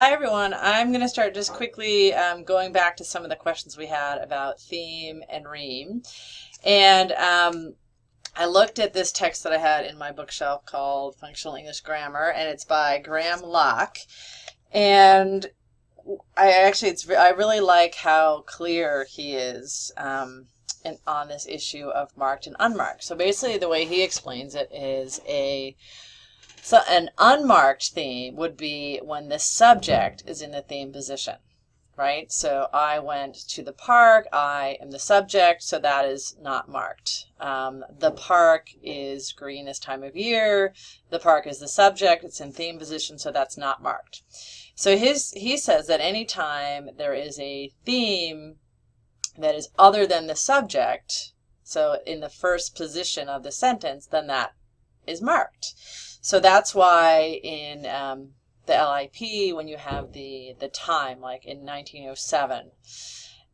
Hi everyone, I'm going to start just quickly going back to some of the questions we had about theme and rime. And I looked at this text that I had in my bookshelf called Functional English Grammar, and it's by Graham Locke. And I really like how clear he is on this issue of marked and unmarked. So basically the way he explains it is so an unmarked theme would be when the subject is in the theme position, right? So I went to the park, I am the subject, so that is not marked. The park is green this time of year, the park is the subject, it's in theme position, so that's not marked. So he says that anytime there is a theme that is other than the subject, so in the first position of the sentence, then that is marked. So that's why in the LIP, when you have the time, like in 1907,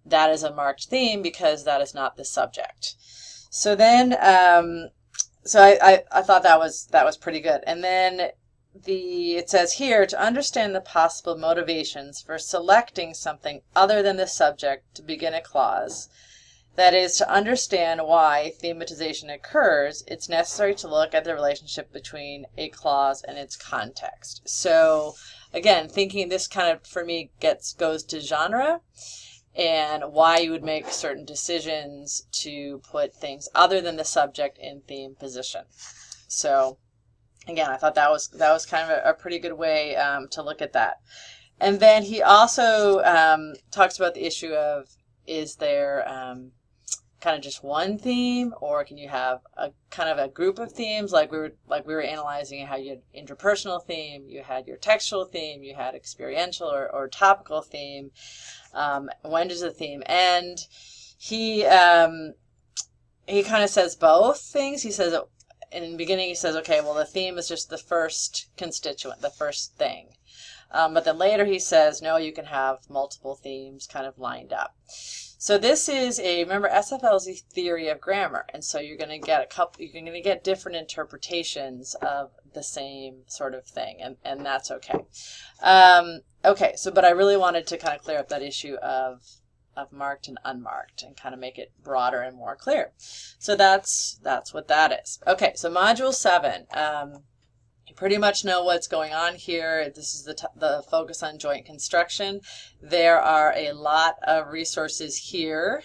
that is a marked theme because that is not the subject. So then, so I thought that was pretty good. And then it says here, to understand the possible motivations for selecting something other than the subject to begin a clause, that is, to understand why thematization occurs, it's necessary to look at the relationship between a clause and its context. So again, thinking this kind of, for me, goes to genre and why you would make certain decisions to put things other than the subject in theme position. So again, I thought that was kind of a pretty good way to look at that. And then he also talks about the issue of, is there kind of just one theme, or can you have a kind of a group of themes, like we were analyzing how you had interpersonal theme, you had your textual theme, you had experiential or topical theme. When does the theme end? He kind of says both things. He says in the beginning, he says, okay, well, the theme is just the first constituent, the first thing. But then later he says, no, you can have multiple themes kind of lined up. So this is remember, SFL is the theory of grammar, and so you're going to get you're going to get different interpretations of the same sort of thing, and that's okay. Okay, so but I really wanted to kind of clear up that issue of marked and unmarked and kind of make it broader and more clear. So that's what that is. Okay, so Module 7. You pretty much know what's going on here. This is the focus on joint construction. There are a lot of resources here,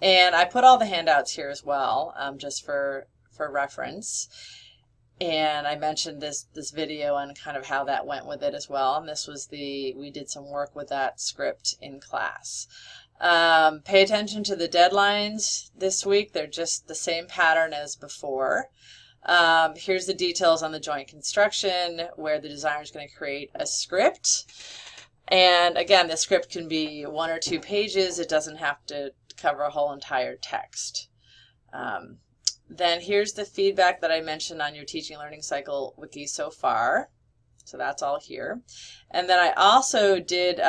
and I put all the handouts here as well, just for reference. And I mentioned this video and kind of how that went with it as well. And this was we did some work with that script in class. Pay attention to the deadlines this week. They're just the same pattern as before. Here's the details on the joint construction, where the designer is going to create a script. And again, the script can be 1 or 2 pages. It doesn't have to cover a whole entire text. Then here's the feedback that I mentioned on your Teaching Learning Cycle wiki so far. So that's all here. And then I also did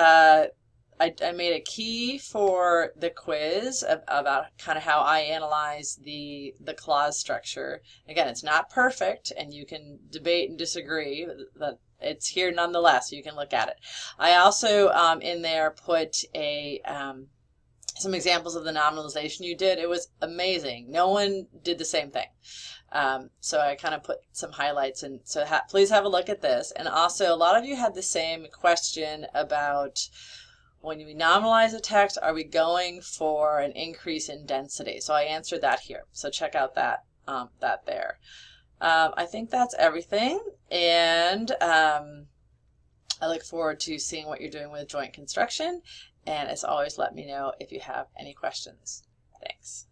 I made a key for the quiz about kind of how I analyze the clause structure. Again, it's not perfect, and you can debate and disagree, but it's here nonetheless. You can look at it. I also in there put some examples of the nominalization you did. It was amazing. No one did the same thing. So I kind of put some highlights in. So please have a look at this. And also, a lot of you had the same question about, when we nominalize a text, are we going for an increase in density? So I answered that here. So check out that there. I think that's everything. And I look forward to seeing what you're doing with joint construction. And as always, let me know if you have any questions. Thanks.